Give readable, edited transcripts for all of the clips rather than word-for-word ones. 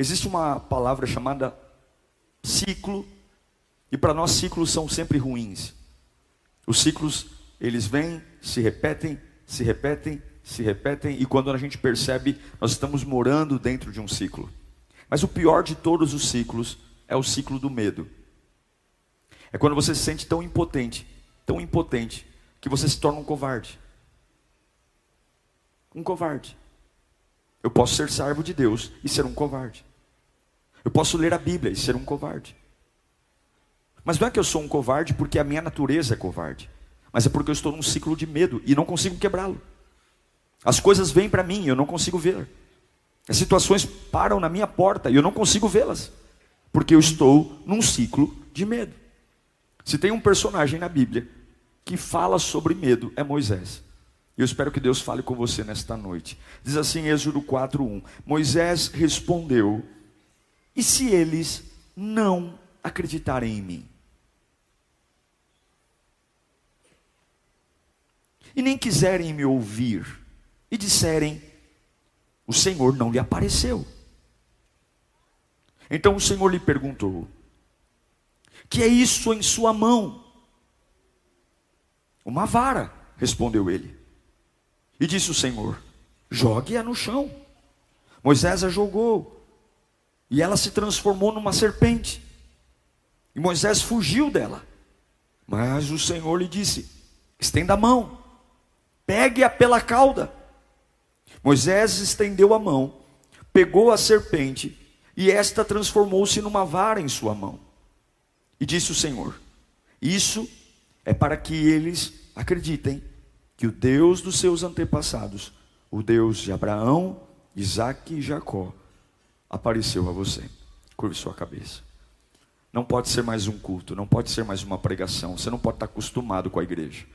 Existe uma palavra chamada ciclo, e para nós ciclos são sempre ruins. Os ciclos, eles vêm, se repetem, se repetem, se repetem, e quando a gente percebe, nós estamos morando dentro de um ciclo. Mas o pior de todos os ciclos é o ciclo do medo. É quando você se sente tão impotente, que você se torna um covarde. Um covarde. Eu posso ser servo de Deus e ser um covarde. Eu posso ler a Bíblia e ser um covarde. Mas não é que eu sou um covarde porque a minha natureza é covarde, mas é porque eu estou num ciclo de medo e não consigo quebrá-lo. As coisas vêm para mim e eu não consigo ver. As situações param na minha porta e eu não consigo vê-las, porque eu estou num ciclo de medo. Se tem um personagem na Bíblia que fala sobre medo, é Moisés. Eu espero que Deus fale com você nesta noite. Diz assim em Êxodo 4:1: Moisés respondeu: e se eles não acreditarem em mim? E nem quiserem me ouvir, e disserem: o Senhor não lhe apareceu. Então o Senhor lhe perguntou: que é isso em sua mão? Uma vara, respondeu ele. E disse o Senhor: jogue-a no chão. Moisés a jogou, e ela se transformou numa serpente. E Moisés fugiu dela. Mas o Senhor lhe disse: estenda a mão, pegue-a pela cauda. Moisés estendeu a mão, pegou a serpente, e esta transformou-se numa vara em sua mão. E disse o Senhor: isso é para que eles acreditem que o Deus dos seus antepassados, o Deus de Abraão, Isaque e Jacó, apareceu a você. Curve sua cabeça. Não pode ser mais um culto, não pode ser mais uma pregação. Você não pode estar acostumado com a igreja.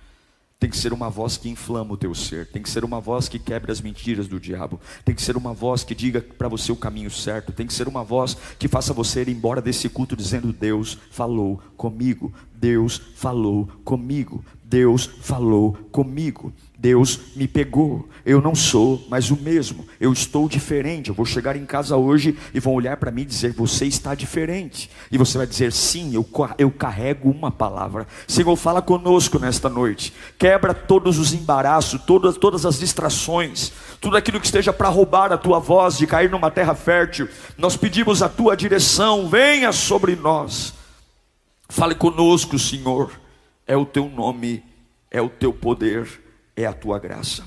Tem que ser uma voz que inflama o teu ser. Tem que ser uma voz que quebre as mentiras do diabo. Tem que ser uma voz que diga para você o caminho certo. Tem que ser uma voz que faça você ir embora desse culto dizendo: Deus falou comigo, Deus falou comigo, Deus falou comigo, Deus me pegou. Eu não sou mais o mesmo, eu estou diferente. Eu vou chegar em casa hoje e vão olhar para mim e dizer: você está diferente. E você vai dizer: sim, eu carrego uma palavra. Senhor, fala conosco nesta noite. Quebra todos os embaraços, todas as distrações, tudo aquilo que esteja para roubar a tua voz de cair numa terra fértil. Nós pedimos a tua direção, venha sobre nós. Fale conosco, Senhor. É o teu nome, é o teu poder, é a tua graça.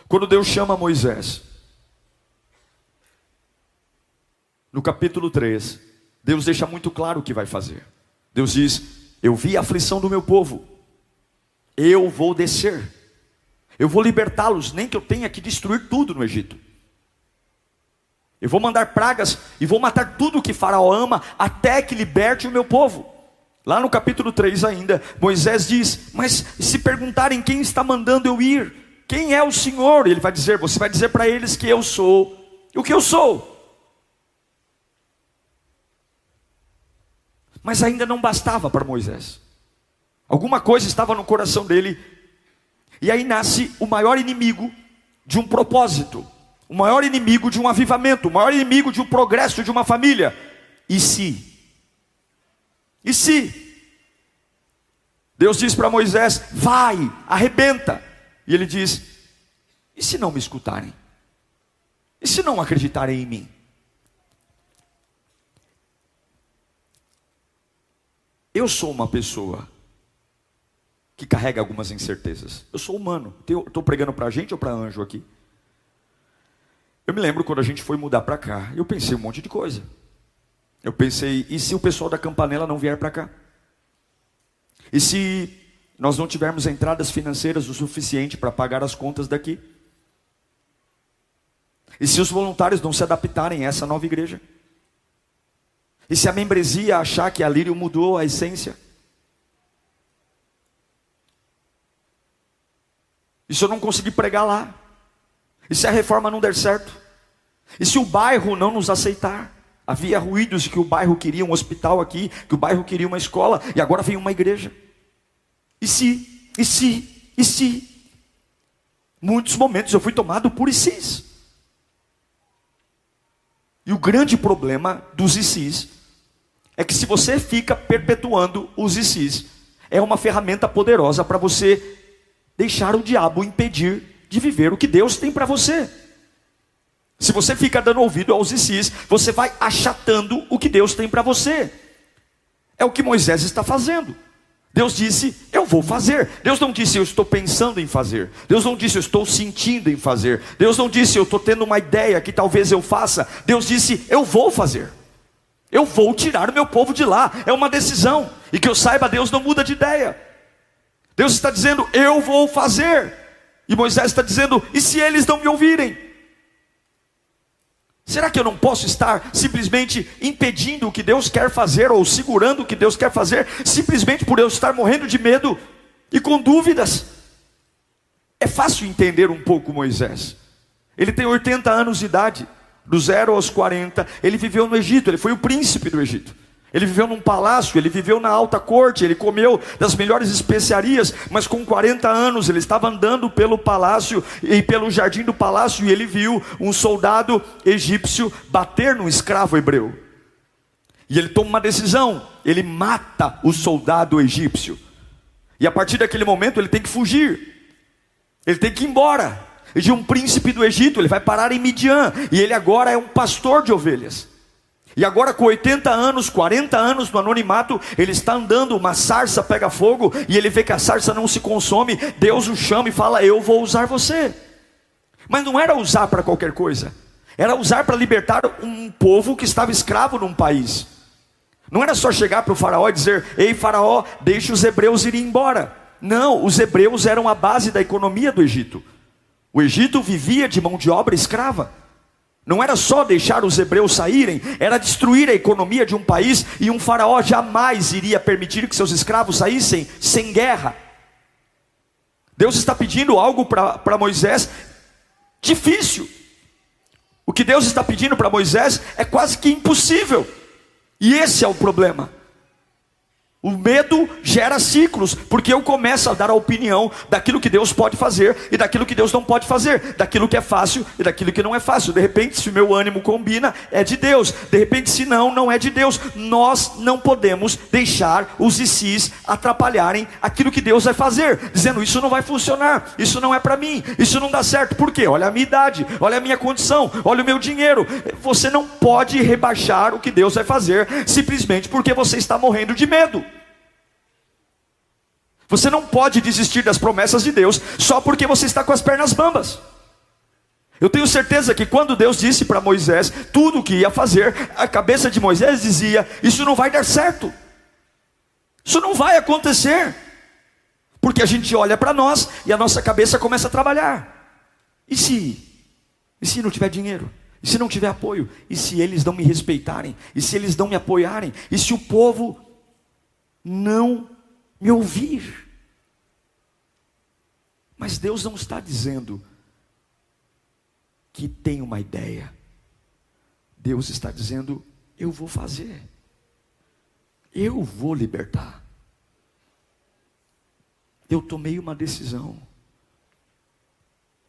Quando Deus chama Moisés, no capítulo 3, Deus deixa muito claro o que vai fazer. Deus diz: eu vi a aflição do meu povo, eu vou descer, eu vou libertá-los, nem que eu tenha que destruir tudo no Egito. Eu vou mandar pragas e vou matar tudo que Faraó ama, até que liberte o meu povo. Lá no capítulo 3 ainda, Moisés diz: mas se perguntarem quem está mandando eu ir, quem é o Senhor? Ele vai dizer: você vai dizer para eles que eu sou o que eu sou. Mas ainda não bastava para Moisés. Alguma coisa estava no coração dele. E aí nasce o maior inimigo de um propósito, o maior inimigo de um avivamento, o maior inimigo de um progresso de uma família. E se? E se? Deus diz para Moisés: vai, arrebenta. E ele diz: e se não me escutarem? E se não acreditarem em mim? Eu sou uma pessoa que carrega algumas incertezas. Eu sou humano. Estou pregando para gente ou para anjo aqui? Eu me lembro quando a gente foi mudar para cá, eu pensei um monte de coisa. Eu pensei: e se o pessoal da Campanella não vier para cá? E se nós não tivermos entradas financeiras o suficiente para pagar as contas daqui? E se os voluntários não se adaptarem a essa nova igreja? E se a membresia achar que a Lírio mudou a essência? E se eu não conseguir pregar lá? E se a reforma não der certo? E se o bairro não nos aceitar? Havia ruídos de que o bairro queria um hospital aqui, que o bairro queria uma escola, e agora vem uma igreja. E se? E se? E se? Muitos momentos eu fui tomado por e se. E o grande problema dos ICs é que se você fica perpetuando os ICs, é uma ferramenta poderosa para você deixar o diabo impedir de viver o que Deus tem para você. Se você fica dando ouvido aos ICs, você vai achatando o que Deus tem para você. É o que Moisés está fazendo. Deus disse, eu vou fazer. Deus não disse, eu estou pensando em fazer. Deus não disse, eu estou sentindo em fazer. Deus não disse, eu estou tendo uma ideia que talvez eu faça. Deus disse, eu vou fazer. Eu vou tirar o meu povo de lá. É uma decisão. E que eu saiba, Deus não muda de ideia. Deus está dizendo, eu vou fazer. E Moisés está dizendo, e se eles não me ouvirem? Será que eu não posso estar simplesmente impedindo o que Deus quer fazer, ou segurando o que Deus quer fazer, simplesmente por eu estar morrendo de medo e com dúvidas? É fácil entender um pouco Moisés. Ele tem 80 anos de idade, do 0 aos 40, ele viveu no Egito, ele foi o príncipe do Egito. Ele viveu num palácio, ele viveu na alta corte, ele comeu das melhores especiarias, mas com 40 anos ele estava andando pelo palácio e pelo jardim do palácio, e ele viu um soldado egípcio bater num escravo hebreu. E ele toma uma decisão, ele mata o soldado egípcio. E a partir daquele momento ele tem que fugir, ele tem que ir embora. E de um príncipe do Egito ele vai parar em Midian, e ele agora é um pastor de ovelhas. E agora com 80 anos, 40 anos no anonimato, ele está andando, uma sarça pega fogo, e ele vê que a sarça não se consome. Deus o chama e fala, eu vou usar você. Mas não era usar para qualquer coisa, era usar para libertar um povo que estava escravo num país. Não era só chegar para o faraó e dizer, ei faraó, deixe os hebreus irem embora. Não, os hebreus eram a base da economia do Egito. O Egito vivia de mão de obra escrava. Não era só deixar os hebreus saírem, era destruir a economia de um país, e um faraó jamais iria permitir que seus escravos saíssem sem guerra. Deus está pedindo algo para Moisés difícil. O que Deus está pedindo para Moisés é quase que impossível. E esse é o problema. O medo gera ciclos, porque eu começo a dar a opinião daquilo que Deus pode fazer e daquilo que Deus não pode fazer, daquilo que é fácil e daquilo que não é fácil. De repente, se o meu ânimo combina, é de Deus. De repente, se não, não é de Deus. Nós não podemos deixar os ICs atrapalharem aquilo que Deus vai fazer, dizendo, isso não vai funcionar, isso não é para mim, isso não dá certo. Por quê? Olha a minha idade, olha a minha condição, olha o meu dinheiro. Você não pode rebaixar o que Deus vai fazer, simplesmente porque você está morrendo de medo. Você não pode desistir das promessas de Deus só porque você está com as pernas bambas. Eu tenho certeza que quando Deus disse para Moisés tudo o que ia fazer, a cabeça de Moisés dizia, isso não vai dar certo, isso não vai acontecer. Porque a gente olha para nós e a nossa cabeça começa a trabalhar. E se não tiver dinheiro? E se não tiver apoio? E se eles não me respeitarem? E se eles não me apoiarem? E se o povo não me ouvir? Mas Deus não está dizendo que tem uma ideia. Deus está dizendo, eu vou fazer. Eu vou libertar. Eu tomei uma decisão.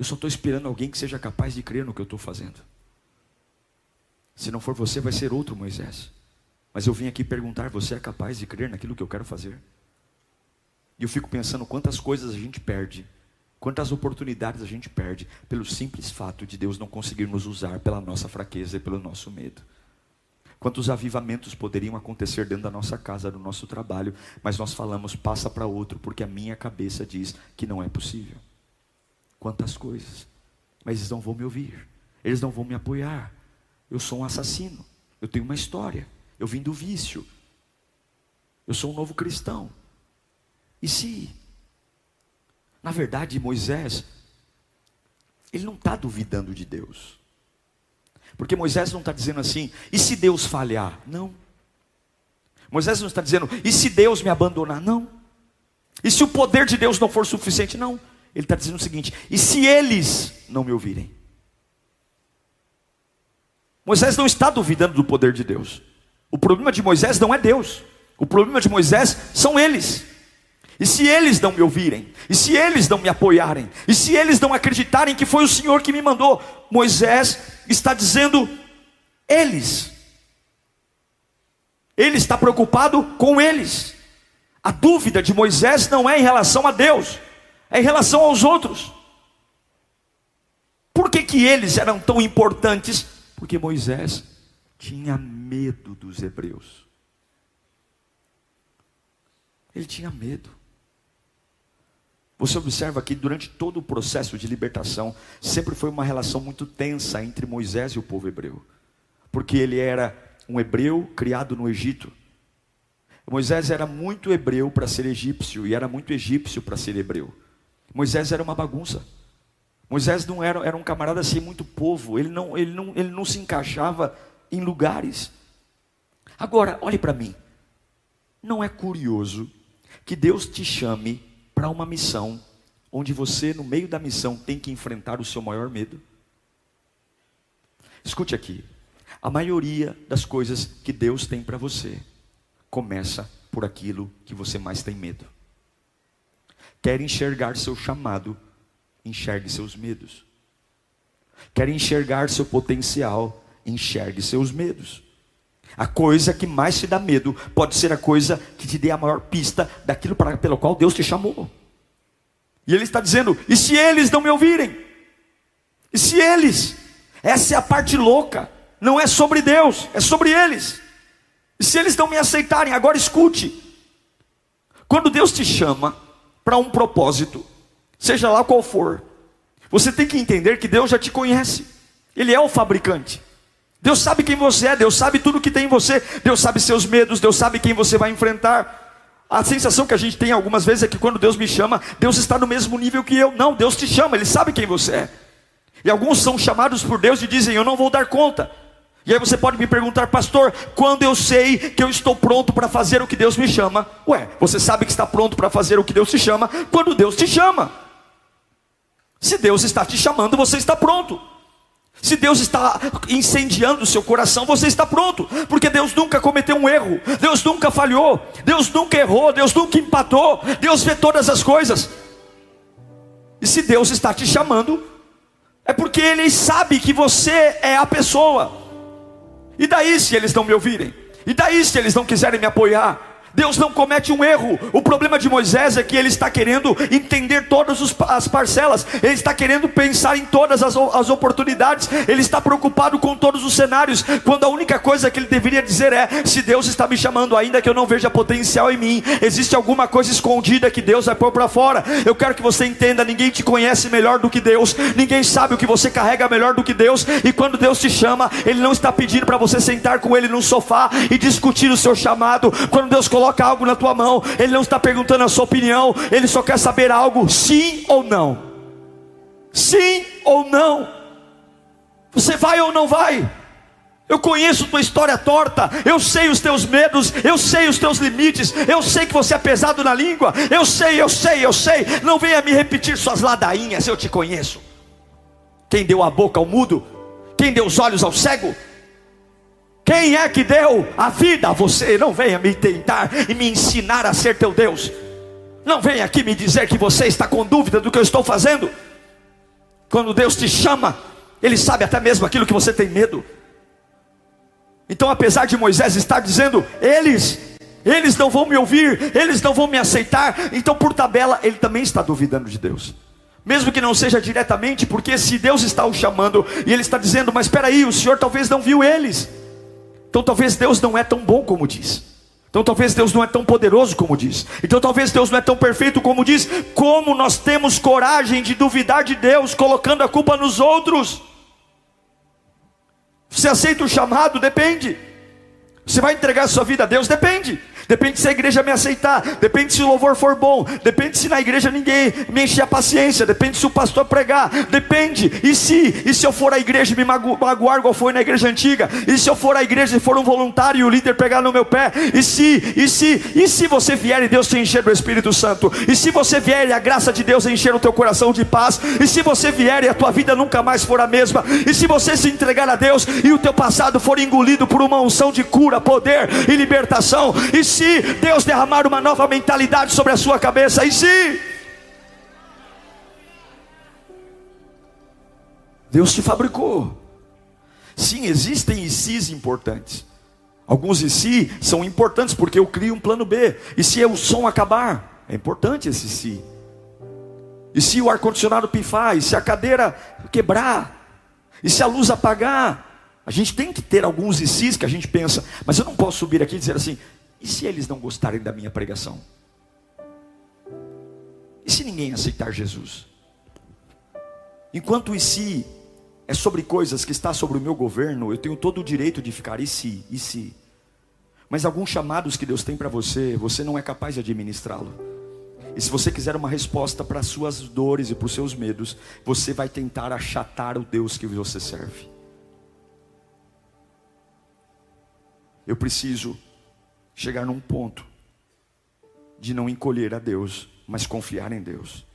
Eu só estou esperando alguém que seja capaz de crer no que eu estou fazendo. Se não for você, vai ser outro Moisés. Mas eu vim aqui perguntar, você é capaz de crer naquilo que eu quero fazer? E eu fico pensando quantas coisas a gente perde, quantas oportunidades a gente perde, pelo simples fato de Deus não conseguir nos usar pela nossa fraqueza e pelo nosso medo. Quantos avivamentos poderiam acontecer dentro da nossa casa, do nosso trabalho, mas nós falamos, passa para outro, porque a minha cabeça diz que não é possível. Quantas coisas, mas eles não vão me ouvir, eles não vão me apoiar. Eu sou um assassino, eu tenho uma história, eu vim do vício, eu sou um novo cristão. E se, na verdade, Moisés, ele não está duvidando de Deus. Porque Moisés não está dizendo assim, e se Deus falhar? Não. Moisés não está dizendo, e se Deus me abandonar? Não. E se o poder de Deus não for suficiente? Não. Ele está dizendo o seguinte, e se eles não me ouvirem? Moisés não está duvidando do poder de Deus. O problema de Moisés não é Deus. O problema de Moisés são eles. E se eles não me ouvirem? E se eles não me apoiarem? E se eles não acreditarem que foi o Senhor que me mandou? Moisés está dizendo, eles. Ele está preocupado com eles. A dúvida de Moisés não é em relação a Deus, é em relação aos outros. Por que eles eram tão importantes? Porque Moisés tinha medo dos hebreus. Ele tinha medo. Você observa que durante todo o processo de libertação, sempre foi uma relação muito tensa entre Moisés e o povo hebreu. Porque ele era um hebreu criado no Egito. Moisés era muito hebreu para ser egípcio, e era muito egípcio para ser hebreu. Moisés era uma bagunça. Moisés não era um camarada assim, muito povo. Ele não se encaixava em lugares. Agora, olhe para mim. Não é curioso que Deus te chame para uma missão, onde você, no meio da missão, tem que enfrentar o seu maior medo? Escute aqui. A maioria das coisas que Deus tem para você começa por aquilo que você mais tem medo. Quer enxergar seu chamado? Enxergue seus medos. Quer enxergar seu potencial? Enxergue seus medos. A coisa que mais te dá medo pode ser a coisa que te dê a maior pista daquilo pelo qual Deus te chamou. E Ele está dizendo: e se eles não me ouvirem? E se eles? Essa é a parte louca. Não é sobre Deus, é sobre eles. E se eles não me aceitarem? Agora escute. Quando Deus te chama para um propósito, seja lá qual for, você tem que entender que Deus já te conhece. Ele é o fabricante. Deus sabe quem você é, Deus sabe tudo que tem em você, Deus sabe seus medos, Deus sabe quem você vai enfrentar. A sensação que a gente tem algumas vezes é que quando Deus me chama, Deus está no mesmo nível que eu. Não, Deus te chama, Ele sabe quem você é. E alguns são chamados por Deus e dizem: eu não vou dar conta. E aí você pode me perguntar: pastor, quando eu sei que eu estou pronto para fazer o que Deus me chama? Ué, você sabe que está pronto para fazer o que Deus te chama quando Deus te chama. Se Deus está te chamando, você está pronto. Se Deus está incendiando o seu coração, você está pronto. Porque Deus nunca cometeu um erro, Deus nunca falhou, Deus nunca errou, Deus nunca empatou. Deus vê todas as coisas. E se Deus está te chamando, é porque Ele sabe que você é a pessoa. E daí se eles não me ouvirem? E daí se eles não quiserem me apoiar? Deus não comete um erro. O problema de Moisés é que ele está querendo entender todas as parcelas. Ele está querendo pensar em todas as oportunidades. Ele está preocupado com todos os cenários, quando a única coisa que ele deveria dizer é: se Deus está me chamando, ainda que eu não veja potencial em mim, existe alguma coisa escondida que Deus vai pôr para fora. Eu quero que você entenda: ninguém te conhece melhor do que Deus, ninguém sabe o que você carrega melhor do que Deus. E quando Deus te chama, Ele não está pedindo para você sentar com Ele num sofá e discutir o seu chamado. Quando Deus coloca algo na tua mão, Ele não está perguntando a sua opinião, Ele só quer saber algo: sim ou não. Sim ou não. Você vai ou não vai? Eu conheço tua história torta, eu sei os teus medos, eu sei os teus limites, eu sei que você é pesado na língua, eu sei. Não venha me repetir suas ladainhas, eu te conheço. Quem deu a boca ao mudo? Quem deu os olhos ao cego? Quem é que deu a vida a você? Não venha me tentar e me ensinar a ser teu Deus. Não venha aqui me dizer que você está com dúvida do que eu estou fazendo. Quando Deus te chama, Ele sabe até mesmo aquilo que você tem medo. Então, apesar de Moisés estar dizendo: eles não vão me ouvir, eles não vão me aceitar, então por tabela ele também está duvidando de Deus. Mesmo que não seja diretamente, porque se Deus está o chamando e Ele está dizendo: mas espera aí, o Senhor talvez não viu eles. Então talvez Deus não é tão bom como diz. Então talvez Deus não é tão poderoso como diz. Então talvez Deus não é tão perfeito como diz. Como nós temos coragem de duvidar de Deus, colocando a culpa nos outros? Você aceita o chamado? Depende. Você vai entregar a sua vida a Deus? Depende. Depende se a igreja me aceitar, depende se o louvor for bom, depende se na igreja ninguém me encher a paciência, depende se o pastor pregar, depende. E se eu for à igreja e me magoar igual foi na igreja antiga? E se eu for à igreja e for um voluntário e o líder pegar no meu pé? E se você vier e Deus te encher do Espírito Santo? E se você vier e a graça de Deus encher o teu coração de paz? E se você vier e a tua vida nunca mais for a mesma? E se você se entregar a Deus e o teu passado for engolido por uma unção de cura, poder e libertação? E se Deus derramar uma nova mentalidade sobre a sua cabeça? E se Deus te fabricou, Sim, existem ICs importantes. Alguns IC são importantes porque eu crio um plano B. E se o som acabar, é importante esse IC. E se o ar-condicionado pifar, e se a cadeira quebrar, e se a luz apagar, a gente tem que ter alguns ICs que a gente pensa, mas eu não posso subir aqui e dizer assim, e se eles não gostarem da minha pregação? E se ninguém aceitar Jesus? Enquanto o IC é sobre coisas que está sobre o meu governo, eu tenho todo o direito de ficar e se. Mas alguns chamados que Deus tem para você, você não é capaz de administrá-lo. E se você quiser uma resposta para as suas dores e para os seus medos, você vai tentar achatar o Deus que você serve. Eu preciso chegar num ponto de não encolher a Deus, mas confiar em Deus.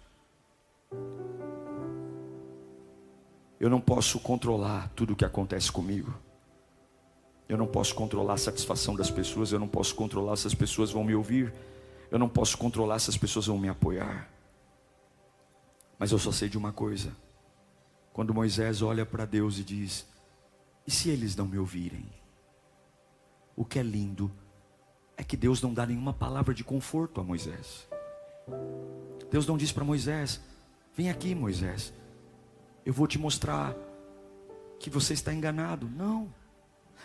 Eu não posso controlar tudo o que acontece comigo. Eu não posso controlar a satisfação das pessoas. Eu não posso controlar se as pessoas vão me ouvir. Eu não posso controlar se as pessoas vão me apoiar. Mas eu só sei de uma coisa. Quando Moisés olha para Deus e diz, e se eles não me ouvirem? O que é lindo é que Deus não dá nenhuma palavra de conforto a Moisés. Deus não diz para Moisés, vem aqui Moisés, eu vou te mostrar que você está enganado. Não,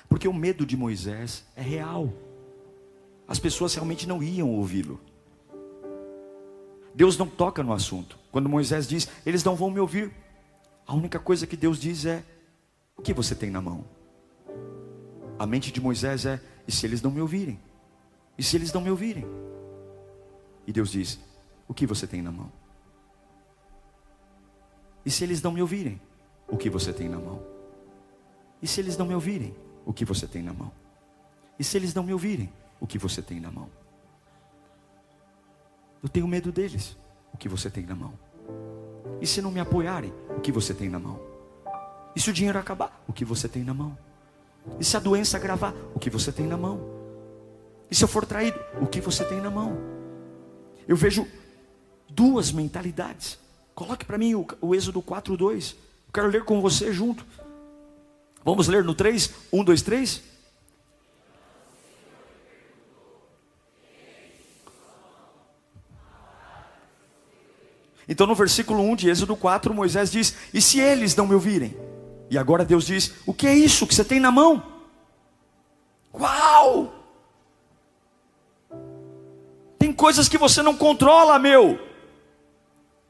porque o medo de Moisés é real. As pessoas realmente não iam ouvi-lo. Deus não toca no assunto. Quando Moisés diz, eles não vão me ouvir, a única coisa que Deus diz é, o que você tem na mão? A mente de Moisés é, e se eles não me ouvirem? E se eles não me ouvirem? E Deus diz, o que você tem na mão? E se eles não me ouvirem? O que você tem na mão? E se eles não me ouvirem? O que você tem na mão? E se eles não me ouvirem? O que você tem na mão? Eu tenho medo deles. O que você tem na mão? E se não me apoiarem? O que você tem na mão? E se o dinheiro acabar? O que você tem na mão? E se a doença agravar? O que você tem na mão? E se eu for traído? O que você tem na mão? Eu vejo duas mentalidades. Coloque para mim o Êxodo 4:2. Eu quero ler com você junto. Vamos ler no 3? 1, 2, 3. Então no versículo 1 de Êxodo 4, Moisés diz, e se eles não me ouvirem? E agora Deus diz, o que é isso que você tem na mão? Uau! Tem coisas que você não controla, meu.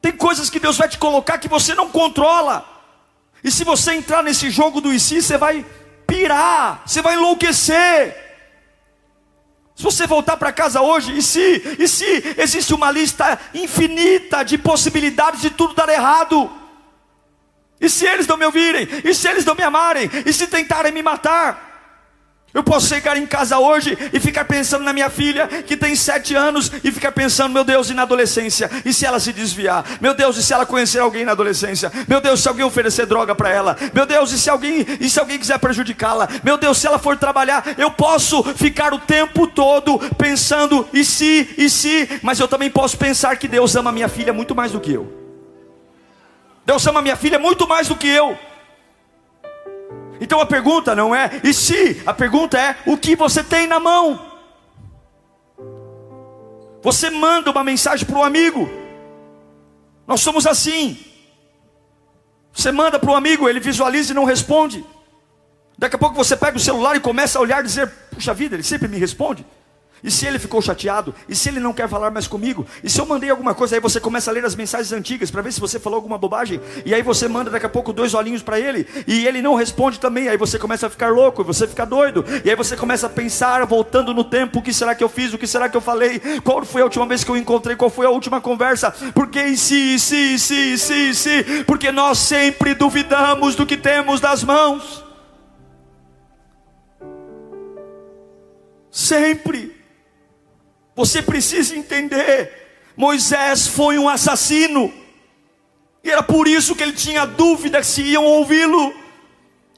Tem coisas que Deus vai te colocar que você não controla. E se você entrar nesse jogo do e se, você vai pirar, você vai enlouquecer. Se você voltar para casa hoje, e se existe uma lista infinita de possibilidades de tudo dar errado? E se eles não me ouvirem? E se eles não me amarem? E se tentarem me matar? Eu posso chegar em casa hoje e ficar pensando na minha filha que tem 7 anos e ficar pensando, meu Deus, e na adolescência? E se ela se desviar? Meu Deus, e se ela conhecer alguém na adolescência? Meu Deus, se alguém oferecer droga para ela? Meu Deus, e se alguém quiser prejudicá-la? Meu Deus, se ela for trabalhar? Eu posso ficar o tempo todo pensando, e se? Mas eu também posso pensar que Deus ama minha filha muito mais do que eu. Deus ama minha filha muito mais do que eu. Então a pergunta não é, e se? A pergunta é, o que você tem na mão? Você manda uma mensagem para um amigo. Nós somos assim. Você manda para um amigo, ele visualiza e não responde. Daqui a pouco você pega o celular e começa a olhar e dizer, puxa vida, ele sempre me responde. E se ele ficou chateado? E se ele não quer falar mais comigo? E se eu mandei alguma coisa? Aí você começa a ler as mensagens antigas para ver se você falou alguma bobagem. E aí você manda daqui a pouco 2 olhinhos para ele. E ele não responde também. Aí você começa a ficar louco, você fica doido. E aí você começa a pensar, voltando no tempo, o que será que eu fiz? O que será que eu falei? Qual foi a última vez que eu encontrei? Qual foi a última conversa? Porque e se? Porque nós sempre duvidamos do que temos nas mãos. Sempre. Você precisa entender, Moisés foi um assassino, e era por isso que ele tinha dúvida se iam ouvi-lo.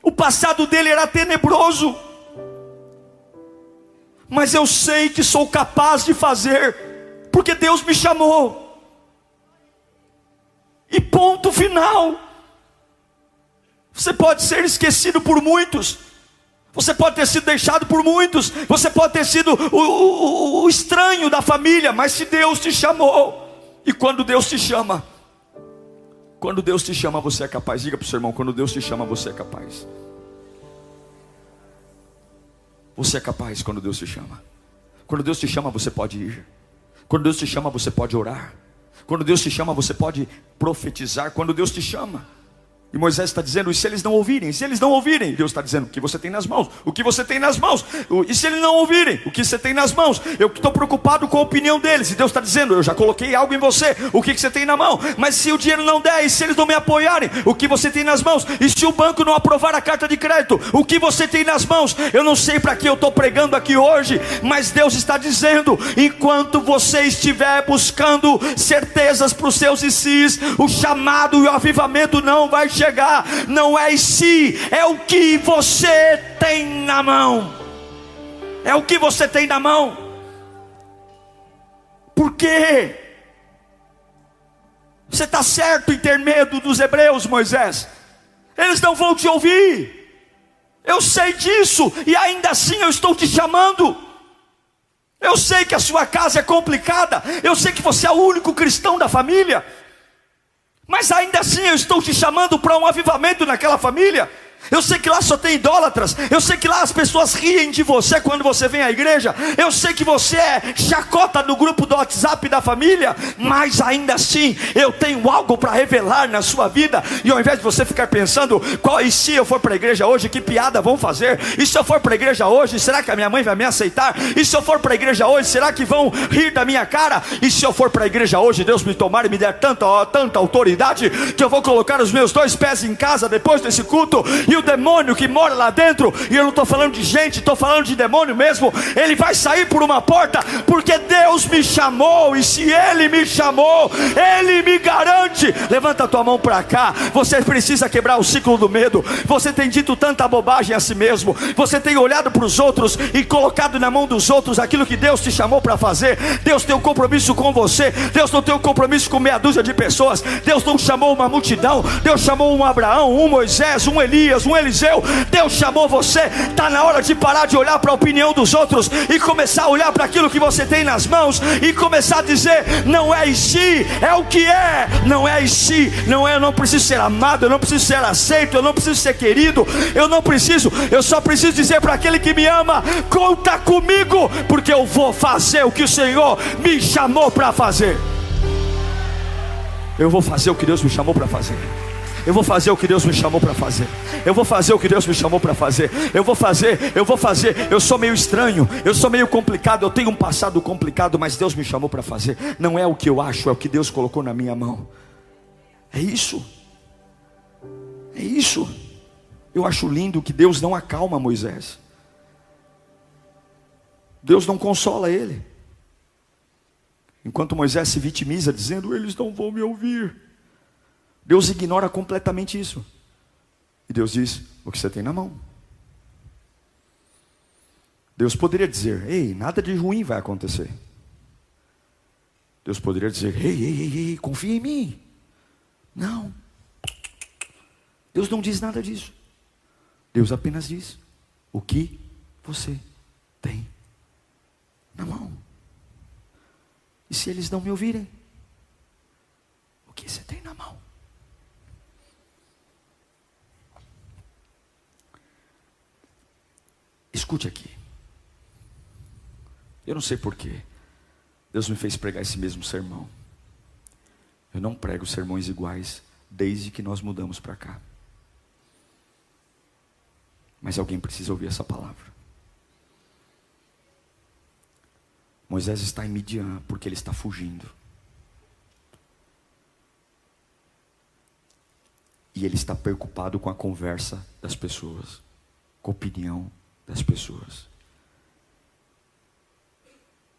O passado dele era tenebroso, mas eu sei que sou capaz de fazer, porque Deus me chamou, e ponto final. Você pode ser esquecido por muitos, você pode ter sido deixado por muitos, você pode ter sido o estranho da família, mas se Deus te chamou, e quando Deus te chama, você é capaz. Diga para o seu irmão: quando Deus te chama, você é capaz. Você é capaz quando Deus te chama. Quando Deus te chama, você pode ir. Quando Deus te chama, você pode orar. Quando Deus te chama, você pode profetizar. Quando Deus te chama. E Moisés está dizendo: e se eles não ouvirem? Se eles não ouvirem, Deus está dizendo: o que você tem nas mãos? O que você tem nas mãos? E se eles não ouvirem? O que você tem nas mãos? Eu estou preocupado com a opinião deles. E Deus está dizendo: eu já coloquei algo em você. O que você tem na mão? Mas se o dinheiro não der, e se eles não me apoiarem? O que você tem nas mãos? E se o banco não aprovar a carta de crédito? O que você tem nas mãos? Eu não sei para que eu estou pregando aqui hoje, mas Deus está dizendo: enquanto você estiver buscando certezas para os seus ICs, o chamado e o avivamento não vai chegar. Não é em si, é o que você tem na mão. É o que você tem na mão. Por quê? Você está certo em ter medo dos hebreus, Moisés. Eles não vão te ouvir. Eu sei disso, e ainda assim eu estou te chamando. Eu sei que a sua casa é complicada. Eu sei que você é o único cristão da família. Mas ainda assim eu estou te chamando para um avivamento naquela família. Eu sei que lá só tem idólatras. Eu sei que lá as pessoas riem de você quando você vem à igreja. Eu sei que você é chacota no grupo do WhatsApp da família. Mas ainda assim eu tenho algo para revelar na sua vida. E ao invés de você ficar pensando: e se eu for para a igreja hoje, que piada vão fazer? E se eu for para a igreja hoje, será que a minha mãe vai me aceitar? E se eu for para a igreja hoje, será que vão rir da minha cara? E se eu for para a igreja hoje, Deus me tomar e me der tanta autoridade, que eu vou colocar os meus 2 pés em casa depois desse culto, e o demônio que mora lá dentro, e eu não estou falando de gente, estou falando de demônio mesmo, ele vai sair por uma porta, porque Deus me chamou. E se Ele me chamou, Ele me garante. Levanta a tua mão para cá. Você precisa quebrar o ciclo do medo. Você tem dito tanta bobagem a si mesmo. Você tem olhado para os outros e colocado na mão dos outros aquilo que Deus te chamou para fazer. Deus tem um compromisso com você. Deus não tem um compromisso com meia dúzia de pessoas. Deus não chamou uma multidão. Deus chamou um Abraão, um Moisés, um Elias, um Eliseu. Deus chamou você. Está na hora de parar de olhar para a opinião dos outros e começar a olhar para aquilo que você tem nas mãos e começar a dizer: não é em si, é o que é. Não é em si, não é. Eu não preciso ser amado, eu não preciso ser aceito, eu não preciso ser querido, eu só preciso dizer para aquele que me ama: conta comigo, porque eu vou fazer o que o Senhor me chamou para fazer. Eu vou fazer o que Deus me chamou para fazer. Eu vou fazer o que Deus me chamou para fazer. Eu vou fazer o que Deus me chamou para fazer. Eu vou fazer. Eu sou meio estranho, eu sou meio complicado, eu tenho um passado complicado, mas Deus me chamou para fazer. Não é o que eu acho, é o que Deus colocou na minha mão. É isso. É isso. Eu acho lindo que Deus não acalma Moisés. Deus não consola ele. Enquanto Moisés se vitimiza dizendo: eles não vão me ouvir, Deus ignora completamente isso. E Deus diz: o que você tem na mão. Deus poderia dizer: ei, nada de ruim vai acontecer. Deus poderia dizer: ei, confia em mim. Não. Deus não diz nada disso. Deus apenas diz: o que você tem na mão. E se eles não me ouvirem, o que você tem na mão? Escute aqui. Eu não sei porquê Deus me fez pregar esse mesmo sermão. Eu não prego sermões iguais desde que nós mudamos para cá. Mas alguém precisa ouvir essa palavra. Moisés está em Midian porque ele está fugindo. E ele está preocupado com a conversa das pessoas, com a opinião das pessoas.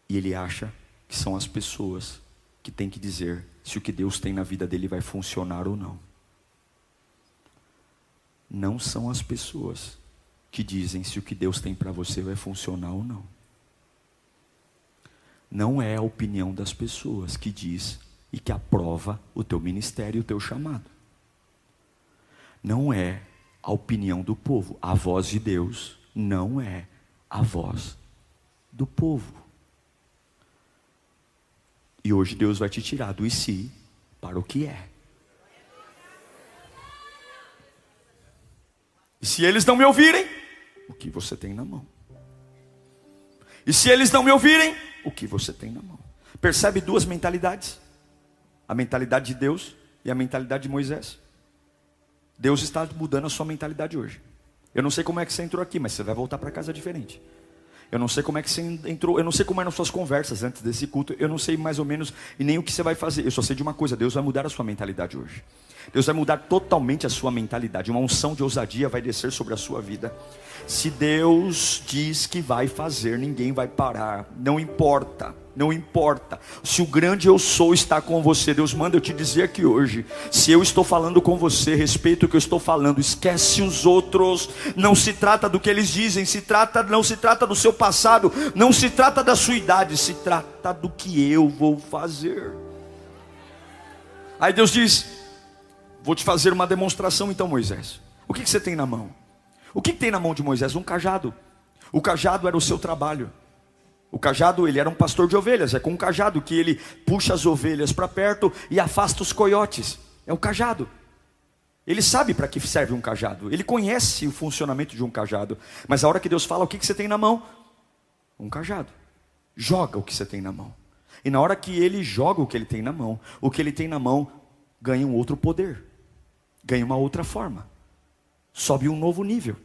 E ele acha que são as pessoas que têm que dizer se o que Deus tem na vida dele vai funcionar ou não. Não são as pessoas que dizem se o que Deus tem para você vai funcionar ou não. Não é a opinião das pessoas que diz e que aprova o teu ministério e o teu chamado. Não é a opinião do povo. A voz de Deus não é a voz do povo. E hoje Deus vai te tirar do e se para o que é. E se eles não me ouvirem, o que você tem na mão? E se eles não me ouvirem, o que você tem na mão? Percebe duas mentalidades? A mentalidade de Deus e a mentalidade de Moisés. Deus está mudando a sua mentalidade hoje. Eu não sei como é que você entrou aqui, mas você vai voltar para casa diferente. Eu não sei como é que você entrou, eu não sei como eram suas conversas antes desse culto, eu não sei mais ou menos e nem o que você vai fazer. Eu só sei de uma coisa: Deus vai mudar a sua mentalidade hoje. Deus vai mudar totalmente a sua mentalidade. Uma unção de ousadia vai descer sobre a sua vida. Se Deus diz que vai fazer, ninguém vai parar. Não importa, não importa. Se o grande eu sou está com você, Deus manda eu te dizer aqui hoje: se eu estou falando com você, respeita o que eu estou falando, esquece os outros. Não se trata do que eles dizem, não se trata do seu passado, não se trata da sua idade, se trata do que eu vou fazer. Aí Deus diz: vou te fazer uma demonstração então, Moisés. O que você tem na mão? O que tem na mão de Moisés? Um cajado. O cajado era o seu trabalho. O cajado, ele era um pastor de ovelhas. É com um cajado que ele puxa as ovelhas para perto e afasta os coiotes. É o cajado. Ele sabe para que serve um cajado. Ele conhece o funcionamento de um cajado. Mas a hora que Deus fala: o que você tem na mão? Um cajado. Joga o que você tem na mão. E na hora que ele joga o que ele tem na mão, o que ele tem na mão ganha um outro poder, ganha uma outra forma, sobe um novo nível.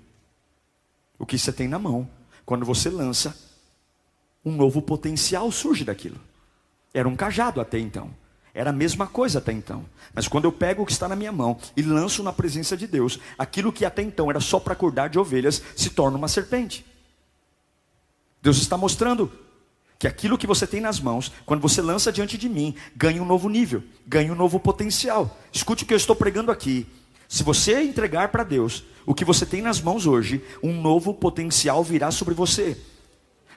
O que você tem na mão, quando você lança, um novo potencial surge daquilo. Era um cajado até então, era a mesma coisa até então, mas quando eu pego o que está na minha mão e lanço na presença de Deus, aquilo que até então era só para cuidar de ovelhas, se torna uma serpente. Deus está mostrando que aquilo que você tem nas mãos, quando você lança diante de mim, ganha um novo nível, ganha um novo potencial. Escute o que eu estou pregando aqui. Se você entregar para Deus o que você tem nas mãos hoje, um novo potencial virá sobre você.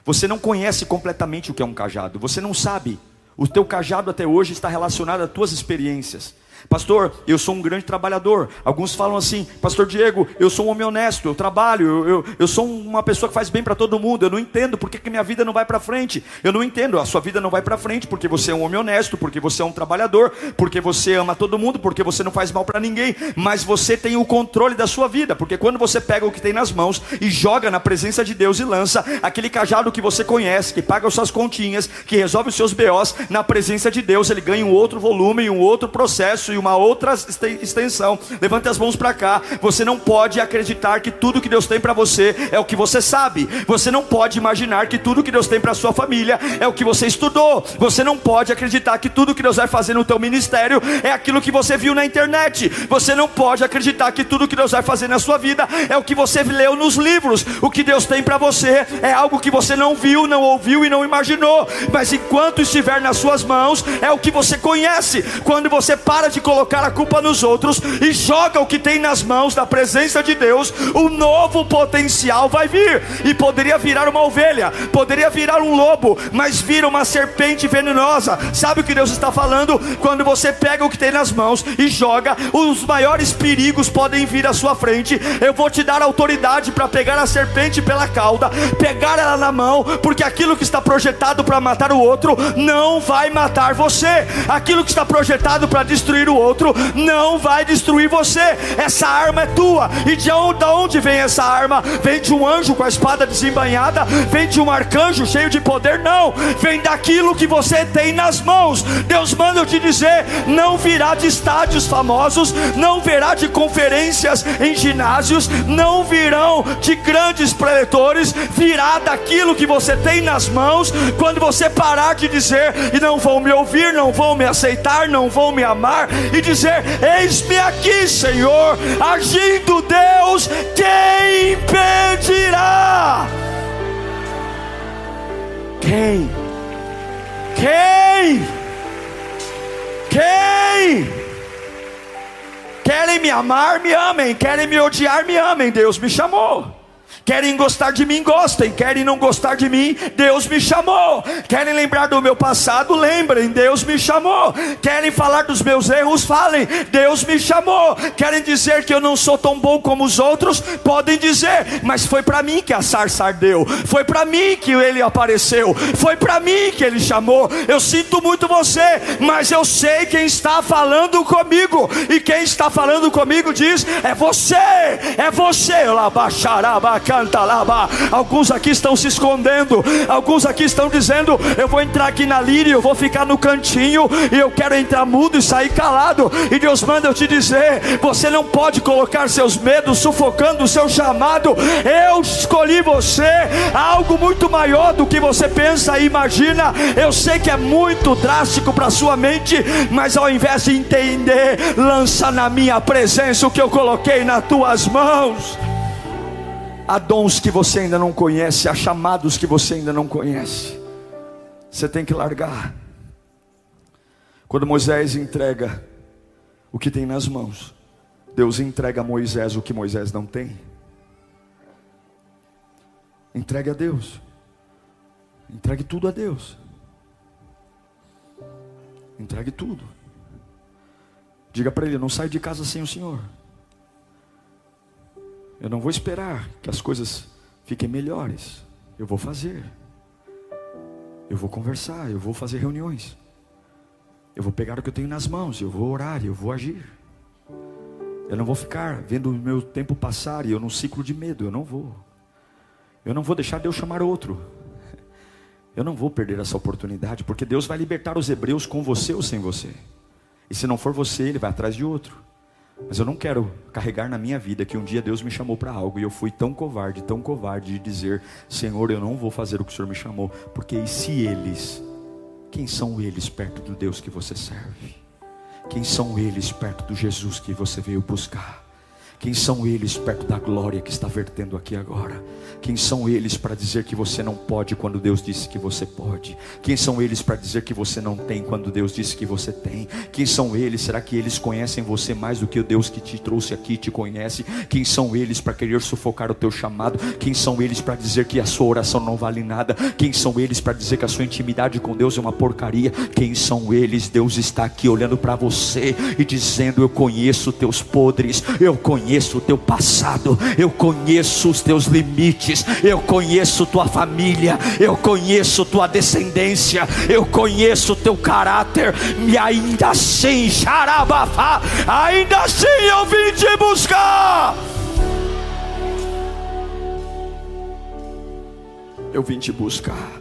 Você não conhece completamente o que é um cajado, você não sabe. O teu cajado até hoje está relacionado às tuas experiências. Pastor, eu sou um grande trabalhador. Alguns falam assim: pastor Diego, eu sou um homem honesto, eu trabalho, eu sou uma pessoa que faz bem para todo mundo. Eu não entendo porque que minha vida não vai para frente. Eu não entendo, a sua vida não vai para frente porque você é um homem honesto, porque você é um trabalhador, porque você ama todo mundo, porque você não faz mal para ninguém. Mas você tem o controle da sua vida, porque quando você pega o que tem nas mãos e joga na presença de Deus e lança aquele cajado que você conhece, que paga as suas continhas, que resolve os seus BOs, na presença de Deus ele ganha um outro volume, um outro processo e uma outra extensão. Levante as mãos para cá. Você não pode acreditar que tudo que Deus tem para você é o que você sabe. Você não pode imaginar que tudo que Deus tem para sua família é o que você estudou. Você não pode acreditar que tudo que Deus vai fazer no teu ministério é aquilo que você viu na internet. Você não pode acreditar que tudo que Deus vai fazer na sua vida é o que você leu nos livros. O que Deus tem para você é algo que você não viu, não ouviu e não imaginou, mas enquanto estiver nas suas mãos é o que você conhece. Quando você para de colocar a culpa nos outros e joga o que tem nas mãos da presença de Deus, um novo potencial vai vir. E poderia virar uma ovelha, poderia virar um lobo, mas vira uma serpente venenosa. Sabe o que Deus está falando? Quando você pega o que tem nas mãos e joga, os maiores perigos podem vir à sua frente. Eu vou te dar autoridade para pegar a serpente pela cauda, pegar ela na mão, porque aquilo que está projetado para matar o outro não vai matar você. Aquilo que está projetado para destruir o outro não vai destruir você. Essa arma é tua. E de onde vem essa arma? Vem de um anjo com a espada desembainhada? Vem de um arcanjo cheio de poder? Não, vem daquilo que você tem nas mãos. Deus manda eu te dizer: não virá de estádios famosos, não virá de conferências em ginásios, não virão de grandes preletores, virá daquilo que você tem nas mãos. Quando você parar de dizer: e não vão me ouvir, não vão me aceitar, não vão me amar, e dizer: eis-me aqui, Senhor, agindo Deus, quem impedirá? Quem? Querem me amar, me amem. Querem me odiar, me amem. Deus me chamou. Querem gostar de mim, gostem. Querem não gostar de mim, Deus me chamou. Querem lembrar do meu passado, lembrem, Deus me chamou. Querem falar dos meus erros, falem, Deus me chamou. Querem dizer que eu não sou tão bom como os outros, podem dizer, mas foi para mim que a sarça ardeu, foi para mim que ele apareceu, foi para mim que ele chamou. Eu sinto muito você, mas eu sei quem está falando comigo, e quem está falando comigo diz, é você, é você. Alguns aqui estão se escondendo, alguns aqui estão dizendo, eu vou entrar aqui na líria, eu vou ficar no cantinho, e eu quero entrar mudo e sair calado. E Deus manda eu te dizer, você não pode colocar seus medos sufocando o seu chamado. Eu escolhi você, algo muito maior do que você pensa e imagina. Eu sei que é muito drástico para sua mente, mas ao invés de entender, lança na minha presença o que eu coloquei nas tuas mãos. Há dons que você ainda não conhece, há chamados que você ainda não conhece. Você tem que largar. Quando Moisés entrega o que tem nas mãos, Deus entrega a Moisés o que Moisés não tem. Entregue a Deus. Entregue tudo a Deus. Entregue tudo. Diga para ele, não sai de casa sem o Senhor. Eu não vou esperar que as coisas fiquem melhores. Eu vou fazer. Eu vou conversar, eu vou fazer reuniões. Eu vou pegar o que eu tenho nas mãos, eu vou orar, eu vou agir. Eu não vou ficar vendo o meu tempo passar e eu num ciclo de medo. Eu não vou. Eu não vou deixar Deus chamar outro. Eu não vou perder essa oportunidade, porque Deus vai libertar os hebreus com você ou sem você. E se não for você, Ele vai atrás de outro. Mas eu não quero carregar na minha vida que um dia Deus me chamou para algo e eu fui tão covarde de dizer, Senhor, eu não vou fazer o que o Senhor me chamou. Porque e se eles, quem são eles perto do Deus que você serve? Quem são eles perto do Jesus que você veio buscar? Quem são eles perto da glória que está vertendo aqui agora? Quem são eles para dizer que você não pode quando Deus disse que você pode? Quem são eles para dizer que você não tem quando Deus disse que você tem? Quem são eles? Será que eles conhecem você mais do que o Deus que te trouxe aqui te conhece? Quem são eles para querer sufocar o teu chamado? Quem são eles para dizer que a sua oração não vale nada? Quem são eles para dizer que a sua intimidade com Deus é uma porcaria? Quem são eles? Deus está aqui olhando para você e dizendo, eu conheço teus podres, eu conheço o teu passado, eu conheço os teus limites, eu conheço tua família, eu conheço tua descendência, eu conheço o teu caráter, e ainda assim, xarabafá, ainda assim eu vim te buscar. Eu vim te buscar.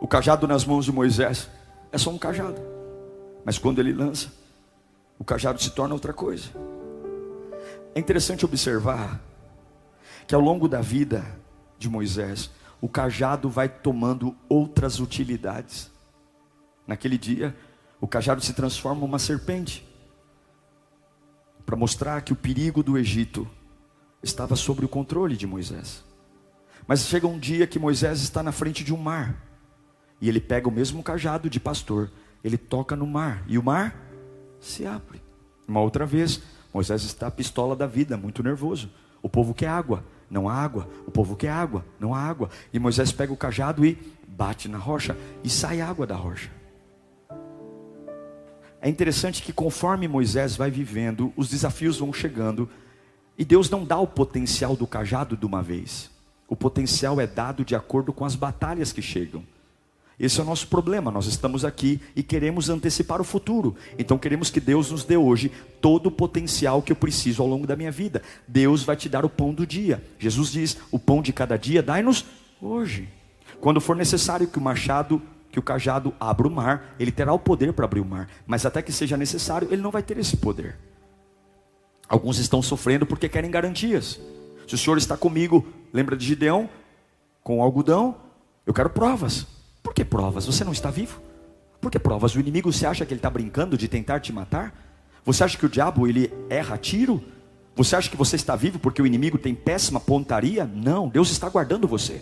O cajado nas mãos de Moisés é só um cajado. Mas quando ele lança, o cajado se torna outra coisa. É interessante observar que ao longo da vida de Moisés, o cajado vai tomando outras utilidades. Naquele dia, o cajado se transforma em uma serpente, para mostrar que o perigo do Egito estava sob o controle de Moisés. Mas chega um dia que Moisés está na frente de um mar, e ele pega o mesmo cajado de pastor, ele toca no mar, e o mar se abre. Uma outra vez, Moisés está a pistola da vida, muito nervoso. O povo quer água, não há água. O povo quer água, não há água. E Moisés pega o cajado e bate na rocha, e sai água da rocha. É interessante que conforme Moisés vai vivendo, os desafios vão chegando, e Deus não dá o potencial do cajado de uma vez. O potencial é dado de acordo com as batalhas que chegam. Esse é o nosso problema. Nós estamos aqui e queremos antecipar o futuro. Então queremos que Deus nos dê hoje todo o potencial que eu preciso ao longo da minha vida. Deus vai te dar o pão do dia. Jesus diz, o pão de cada dia dai-nos hoje. Quando for necessário que o cajado abra o mar, ele terá o poder para abrir o mar. Mas até que seja necessário, ele não vai ter esse poder. Alguns estão sofrendo porque querem garantias. Se o Senhor está comigo, lembra de Gideão? Com o algodão, eu quero provas. Por que provas? Você não está vivo? Por que provas? O inimigo, você acha que ele está brincando de tentar te matar? Você acha que o diabo, ele erra tiro? Você acha que você está vivo porque o inimigo tem péssima pontaria? Não, Deus está guardando você.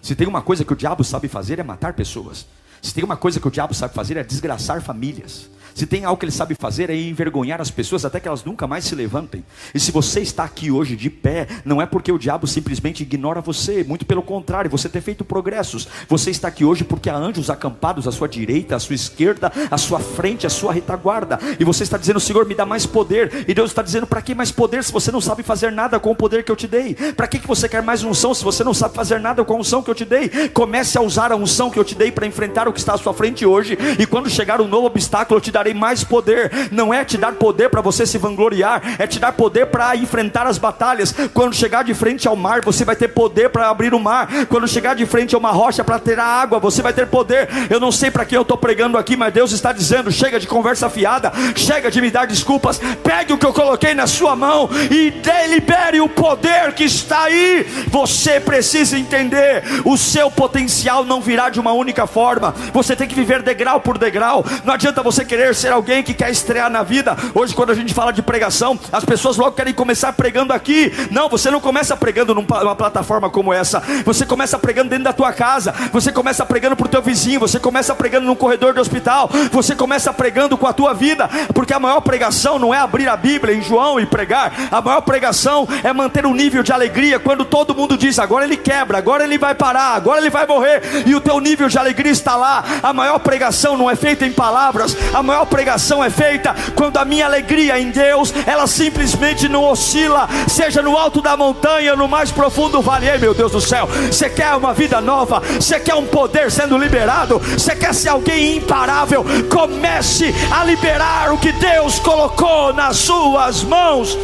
Se tem uma coisa que o diabo sabe fazer é matar pessoas. Se tem uma coisa que o diabo sabe fazer é desgraçar famílias. Se tem algo que ele sabe fazer, é envergonhar as pessoas até que elas nunca mais se levantem. E se você está aqui hoje de pé, não é porque o diabo simplesmente ignora você, muito pelo contrário, você tem feito progressos. Você está aqui hoje porque há anjos acampados à sua direita, à sua esquerda, à sua frente, à sua retaguarda. E você está dizendo: Senhor, me dá mais poder. E Deus está dizendo: para que mais poder se você não sabe fazer nada com o poder que eu te dei? Para que você quer mais unção se você não sabe fazer nada com a unção que eu te dei? Comece a usar a unção que eu te dei para enfrentar o que está à sua frente hoje. E quando chegar um novo obstáculo, eu te darei mais poder. Não é te dar poder para você se vangloriar, é te dar poder para enfrentar as batalhas. Quando chegar de frente ao mar, você vai ter poder para abrir o mar. Quando chegar de frente a uma rocha para ter a água, você vai ter poder. Eu não sei para quem eu estou pregando aqui, mas Deus está dizendo: chega de conversa fiada, chega de me dar desculpas, pegue o que eu coloquei na sua mão e libere o poder que está aí. Você precisa entender: o seu potencial não virá de uma única forma, você tem que viver degrau por degrau. Não adianta você querer ser alguém que quer estrear na vida. Hoje, quando a gente fala de pregação, as pessoas logo querem começar pregando aqui. Não, você não começa pregando numa plataforma como essa. Você começa pregando dentro da tua casa, você começa pregando para o teu vizinho, você começa pregando no corredor do hospital, você começa pregando com a tua vida. Porque a maior pregação não é abrir a Bíblia em João e pregar. A maior pregação é manter um nível de alegria quando todo mundo diz: agora ele quebra, agora ele vai parar, agora ele vai morrer, e o teu nível de alegria está lá. A maior pregação não é feita em palavras, a maior pregação é feita quando a minha alegria em Deus, ela simplesmente não oscila, seja no alto da montanha, no mais profundo vale. Ei, meu Deus do céu, você quer uma vida nova, você quer um poder sendo liberado, você quer ser alguém imparável? Comece a liberar o que Deus colocou nas suas mãos.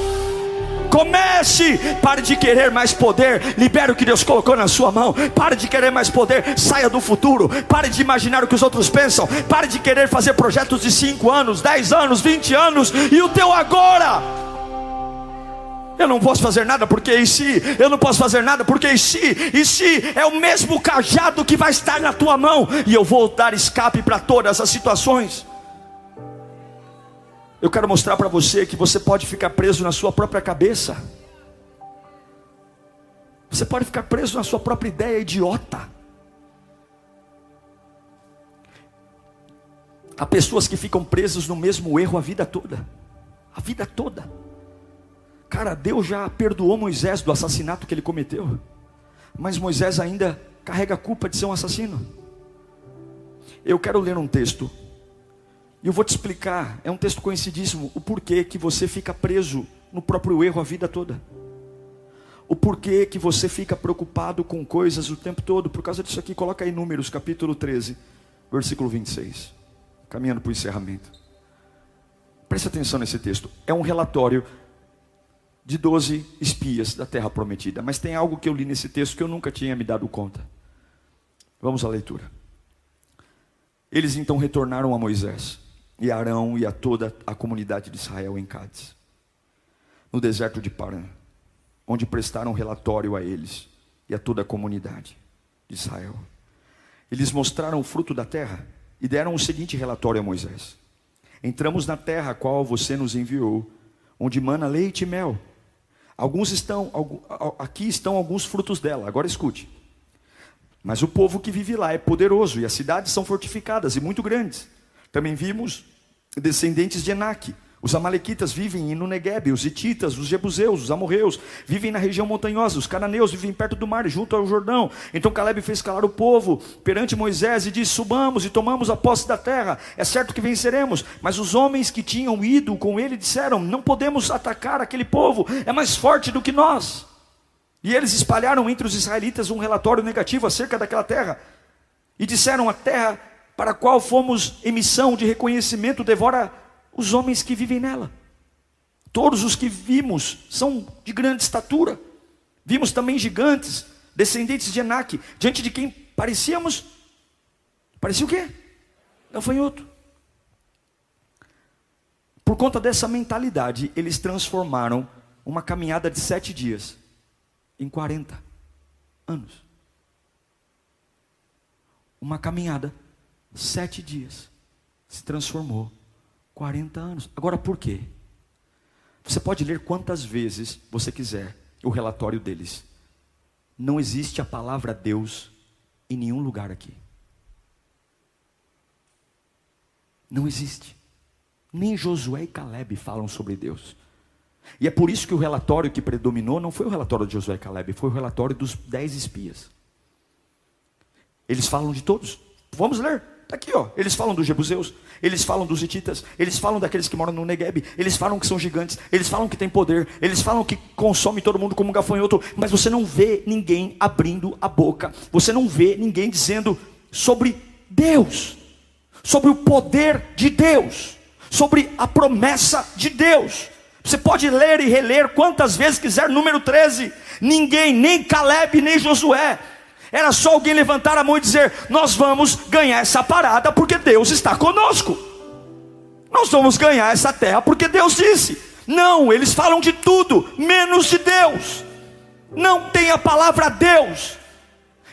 Comece, pare de querer mais poder, libere o que Deus colocou na sua mão. Pare de querer mais poder, saia do futuro. Pare de imaginar o que os outros pensam. Pare de querer fazer projetos de 5 anos, 10 anos, 20 anos, e o teu agora. Eu não posso fazer nada porque e se? Eu não posso fazer nada porque e se? E se é o mesmo cajado que vai estar na tua mão, e eu vou dar escape para todas as situações. Eu quero mostrar para você que você pode ficar preso na sua própria cabeça. Você pode ficar preso na sua própria ideia idiota. Há pessoas que ficam presas no mesmo erro a vida toda. A vida toda. Cara, Deus já perdoou Moisés do assassinato que ele cometeu, mas Moisés ainda carrega a culpa de ser um assassino. Eu quero ler um texto, e eu vou te explicar, é um texto conhecidíssimo, o porquê que você fica preso no próprio erro a vida toda. O porquê que você fica preocupado com coisas o tempo todo. Por causa disso aqui, coloca aí Números capítulo 13, versículo 26. Caminhando para o encerramento. Preste atenção nesse texto. É um relatório de 12 espias da terra prometida. Mas tem algo que eu li nesse texto que eu nunca tinha me dado conta. Vamos à leitura. Eles então retornaram a Moisés e a Arão e a toda a comunidade de Israel em Cádiz, no deserto de Parã, onde prestaram relatório a eles e a toda a comunidade de Israel. Eles mostraram o fruto da terra e deram o seguinte relatório a Moisés: entramos na terra a qual você nos enviou, onde mana leite e mel. Aqui estão alguns frutos dela. Agora escute. Mas o povo que vive lá é poderoso, e as cidades são fortificadas e muito grandes. Também vimos descendentes de Enaque. Os amalequitas vivem no Neguebe, os hititas, os jebuseus, os amorreus vivem na região montanhosa, os cananeus vivem perto do mar, junto ao Jordão. Então Caleb fez calar o povo perante Moisés e disse: subamos e tomamos a posse da terra, é certo que venceremos. Mas os homens que tinham ido com ele disseram: não podemos atacar aquele povo, é mais forte do que nós. E eles espalharam entre os israelitas um relatório negativo acerca daquela terra, e disseram: a terra para a qual fomos em missão de reconhecimento devora os homens que vivem nela. Todos os que vimos são de grande estatura. Vimos também gigantes, descendentes de Enaque, diante de quem parecia o quê? Gafanhoto. Por conta dessa mentalidade, eles transformaram uma caminhada de 7 dias em 40 anos. Uma caminhada, 7 dias, se transformou 40 anos. Agora por quê? Você pode ler quantas vezes você quiser o relatório deles. Não existe a palavra Deus em nenhum lugar aqui. Não existe. Nem Josué e Caleb falam sobre Deus. E é por isso que o relatório que predominou não foi o relatório de Josué e Caleb, foi o relatório dos 10 espias. Eles falam de todos. Vamos ler. Aqui, ó. Eles falam dos jebuseus, eles falam dos hititas, eles falam daqueles que moram no Negueb, eles falam que são gigantes, eles falam que tem poder, eles falam que consome todo mundo como um gafanhoto, mas você não vê ninguém abrindo a boca, você não vê ninguém dizendo sobre Deus, sobre o poder de Deus, sobre a promessa de Deus. Você pode ler e reler quantas vezes quiser, número 13, ninguém, nem Caleb, nem Josué, era só alguém levantar a mão e dizer: nós vamos ganhar essa parada porque Deus está conosco. Nós vamos ganhar essa terra porque Deus disse. Não, eles falam de tudo, menos de Deus. Não tem a palavra Deus.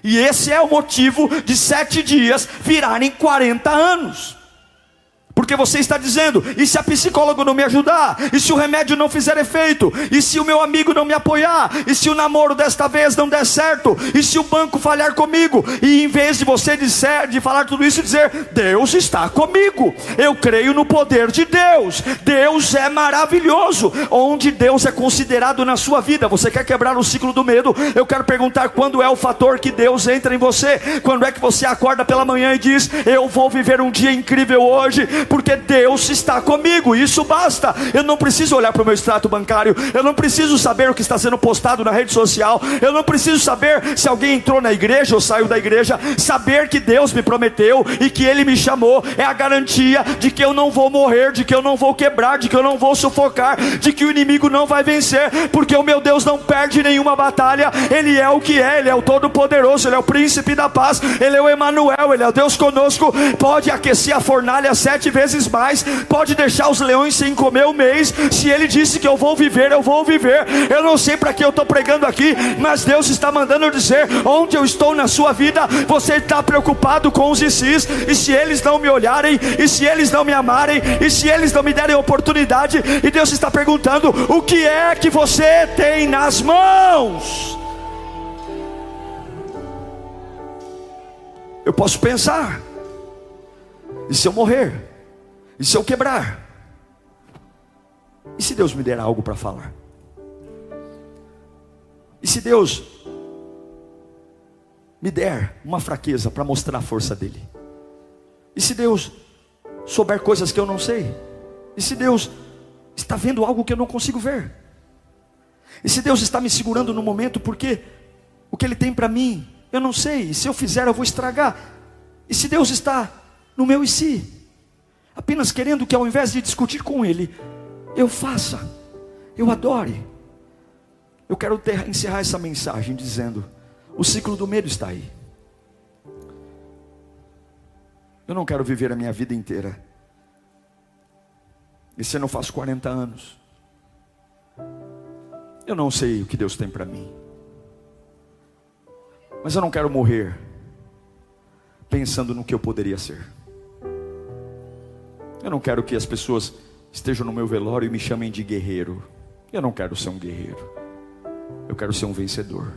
E esse é o motivo de 7 dias virarem 40 anos. Porque você está dizendo: e se a psicóloga não me ajudar? E se o remédio não fizer efeito? E se o meu amigo não me apoiar? E se o namoro desta vez não der certo? E se o banco falhar comigo? E em vez de você de falar tudo isso, dizer: Deus está comigo, eu creio no poder de Deus, Deus é maravilhoso. Onde Deus é considerado na sua vida? Você quer quebrar o ciclo do medo? Eu quero perguntar: quando é o fator que Deus entra em você? Quando é que você acorda pela manhã e diz: eu vou viver um dia incrível hoje, porque Deus está comigo? Isso basta. Eu não preciso olhar para o meu extrato bancário, eu não preciso saber o que está sendo postado na rede social, eu não preciso saber se alguém entrou na igreja ou saiu da igreja. Saber que Deus me prometeu e que Ele me chamou é a garantia de que eu não vou morrer, de que eu não vou quebrar, de que eu não vou sufocar, de que o inimigo não vai vencer, porque o meu Deus não perde nenhuma batalha. Ele é o que é, Ele é o Todo-Poderoso, Ele é o Príncipe da Paz, Ele é o Emanuel, Ele é o Deus conosco. Pode aquecer a fornalha 7 vezes mais, pode deixar os leões sem comer um mês. Se Ele disse que eu vou viver, eu vou viver. Eu não sei para que eu estou pregando aqui, mas Deus está mandando eu dizer: onde eu estou na sua vida, você está preocupado com os ICs, e se eles não me olharem, e se eles não me amarem, e se eles não me derem oportunidade, e Deus está perguntando: o que é que você tem nas mãos? Eu posso pensar: e se eu morrer? E se eu quebrar? E se Deus me der algo para falar? E se Deus me der uma fraqueza para mostrar a força dEle? E se Deus souber coisas que eu não sei? E se Deus está vendo algo que eu não consigo ver? E se Deus está me segurando no momento porque o que Ele tem para mim eu não sei, e se eu fizer eu vou estragar? E se Deus está no meu e se? Apenas querendo que ao invés de discutir com Ele, eu faça, eu adore. Eu quero encerrar essa mensagem dizendo: o ciclo do medo está aí. Eu não quero viver a minha vida inteira. Esse ano eu faço 40 anos. Eu não sei o que Deus tem para mim, mas eu não quero morrer pensando no que eu poderia ser. Eu não quero que as pessoas estejam no meu velório e me chamem de guerreiro. Eu não quero ser um guerreiro. Eu quero ser um vencedor.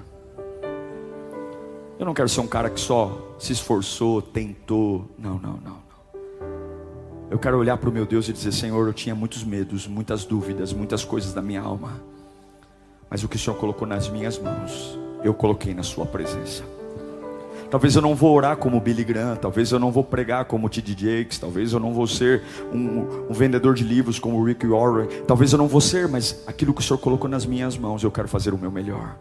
Eu não quero ser um cara que só se esforçou, tentou. Não. Eu quero olhar para o meu Deus e dizer: Senhor, eu tinha muitos medos, muitas dúvidas, muitas coisas da minha alma, mas o que o Senhor colocou nas minhas mãos, eu coloquei na sua presença. Talvez eu não vou orar como Billy Graham, talvez eu não vou pregar como T.D. Jakes, talvez eu não vou ser um vendedor de livros como Rick Warren, talvez eu não vou ser, mas aquilo que o Senhor colocou nas minhas mãos, eu quero fazer o meu melhor.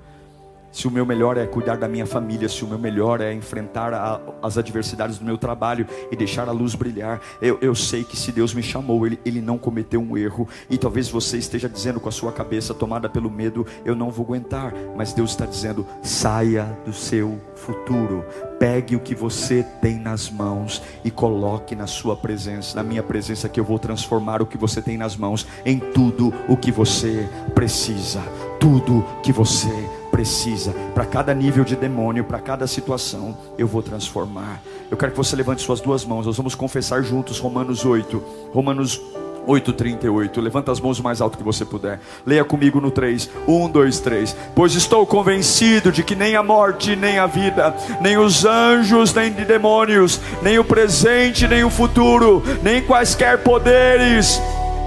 Se o meu melhor é cuidar da minha família, se o meu melhor é enfrentar as adversidades do meu trabalho e deixar a luz brilhar, eu sei que se Deus me chamou, Ele não cometeu um erro. E talvez você esteja dizendo com a sua cabeça tomada pelo medo: eu não vou aguentar. Mas Deus está dizendo: saia do seu futuro, pegue o que você tem nas mãos e coloque na sua presença, na minha presença, que eu vou transformar o que você tem nas mãos em tudo o que você precisa. Tudo que você precisa, para cada nível de demônio, para cada situação, eu vou transformar. Eu quero que você levante suas duas mãos, nós vamos confessar juntos Romanos 8, Romanos 8:38, levanta as mãos o mais alto que você puder. Leia comigo no 3, 1, 2, 3. Pois estou convencido de que nem a morte, nem a vida, nem os anjos, nem de demônios, nem o presente, nem o futuro, nem quaisquer poderes,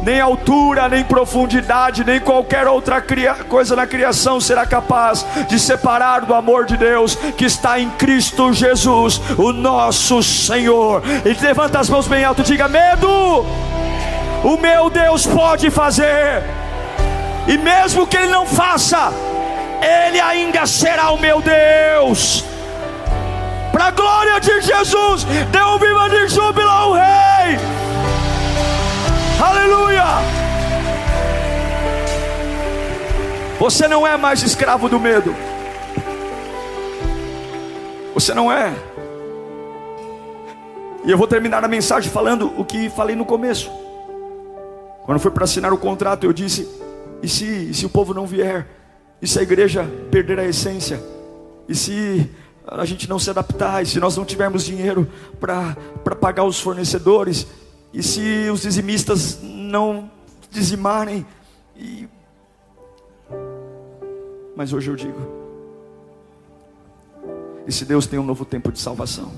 nem altura, nem profundidade, nem qualquer outra coisa na criação será capaz de separar do amor de Deus que está em Cristo Jesus, o nosso Senhor. E levanta as mãos bem alto e diga: medo, o meu Deus pode fazer, e mesmo que Ele não faça, Ele ainda será o meu Deus. Para a glória de Jesus, dê um viva de júbilo ao Rei. Aleluia. Você não é mais escravo do medo. Você não é. E eu vou terminar a mensagem falando o que falei no começo. Quando foi para assinar o contrato, eu disse: e se o povo não vier? E se a igreja perder a essência? E se a gente não se adaptar? E se nós não tivermos dinheiro para pagar os fornecedores? E se os dizimistas não dizimarem? Mas hoje eu digo: e se Deus tem um novo tempo de salvação?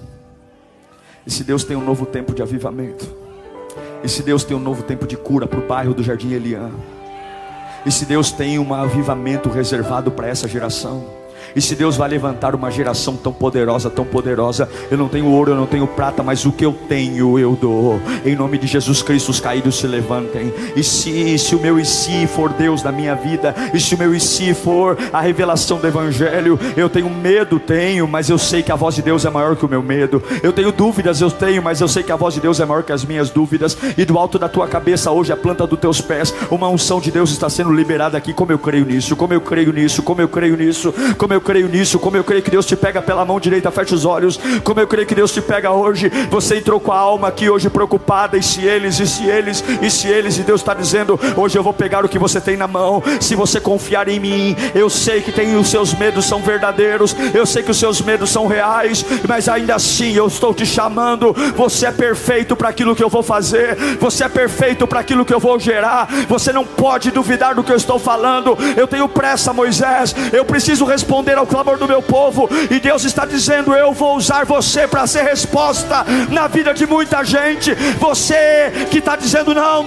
E se Deus tem um novo tempo de avivamento? E se Deus tem um novo tempo de cura para o bairro do Jardim Eliã? E se Deus tem um avivamento reservado para essa geração? E se Deus vai levantar uma geração tão poderosa, tão poderosa? Eu não tenho ouro, eu não tenho prata, mas o que eu tenho eu dou. Em nome de Jesus Cristo, os caídos se levantem. E se o meu e se for Deus na minha vida, e se o meu e se for a revelação do Evangelho, eu tenho medo, mas eu sei que a voz de Deus é maior que o meu medo. Eu tenho dúvidas, mas eu sei que a voz de Deus é maior que as minhas dúvidas. E do alto da tua cabeça hoje, a planta dos teus pés, uma unção de Deus está sendo liberada aqui. Como eu creio nisso, como eu creio nisso, como eu creio nisso, como eu creio nisso, como eu creio que Deus te pega pela mão direita. Fecha os olhos. Como eu creio que Deus te pega hoje. Você entrou com a alma aqui hoje preocupada, e se eles, e Deus está dizendo: hoje eu vou pegar o que você tem na mão. Se você confiar em mim, eu sei que os seus medos são verdadeiros, eu sei que os seus medos são reais, mas ainda assim eu estou te chamando. Você é perfeito para aquilo que eu vou fazer, você é perfeito para aquilo que eu vou gerar. Você não pode duvidar do que eu estou falando. Eu tenho pressa, Moisés, eu preciso responder ao clamor do meu povo, e Deus está dizendo: eu vou usar você para ser resposta na vida de muita gente. Você que está dizendo não,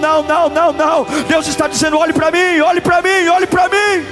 Deus está dizendo: olhe para mim, olhe para mim, olhe para mim.